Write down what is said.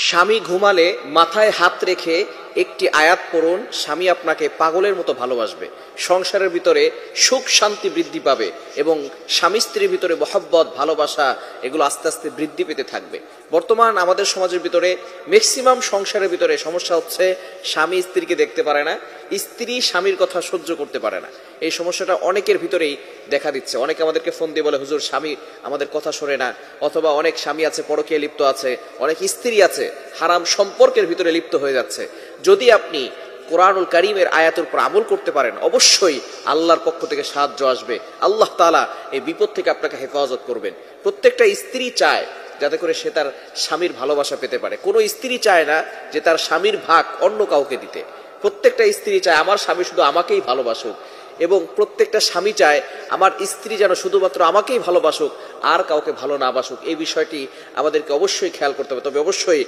স্বামী ঘুমালে মাথায় হাত রেখে একটি আয়াত পড়ুন, স্বামী আপনাকে পাগলের মতো ভালোবাসবে, সংসারের ভিতরে সুখ শান্তি বৃদ্ধি পাবে এবং স্বামী স্ত্রীর ভিতরে মহব্বত ভালোবাসা এগুলো আস্তে আস্তে বৃদ্ধি পেতে থাকবে। বর্তমান আমাদের সমাজের ভিতরে ম্যাক্সিমাম সংসারের ভিতরে সমস্যা হচ্ছে স্বামী স্ত্রীকে দেখতে পারে না, স্ত্রী স্বামীর কথা সহ্য করতে পারে না। এই সমস্যাটা অনেকের ভিতরেই দেখা দিচ্ছে। অনেকে আমাদেরকে ফোন দিয়ে বলে, হুজুর স্বামী আমাদের কথা শোনে না, অথবা অনেক স্বামী আছে পরকীয়ায় লিপ্ত আছে, অনেক স্ত্রী আছে হারাম সম্পর্কের ভিতরে লিপ্ত হয়ে যাচ্ছে। যদি আপনি কোরআনুল কারীমের আয়াতের উপর আমল করতে পারেন, অবশ্যই আল্লাহর পক্ষ থেকে সাহায্য আসবে। আল্লাহ তাআলা এই বিপদ থেকে আপনাকে হেফাজত করবেন। প্রত্যেকটা স্ত্রী চায় যাতে করে সে তার স্বামীর ভালোবাসা পেতে পারে। কোনো স্ত্রী চায় না যে তার স্বামীর ভাগ অন্য কাউকে দিতে। প্রত্যেকটা স্ত্রী চায় আমার স্বামী শুধু আমাকেই ভালোবাসুক, এবং প্রত্যেকটা স্বামী চায় আমার স্ত্রী যেন শুধুমাত্র আমাকেই ভালোবাসুক, আর কাউকে ভালো না বাসুক। এই বিষয়টি আমাদেরকে অবশ্যই খেয়াল করতে হবে। তবে অবশ্যই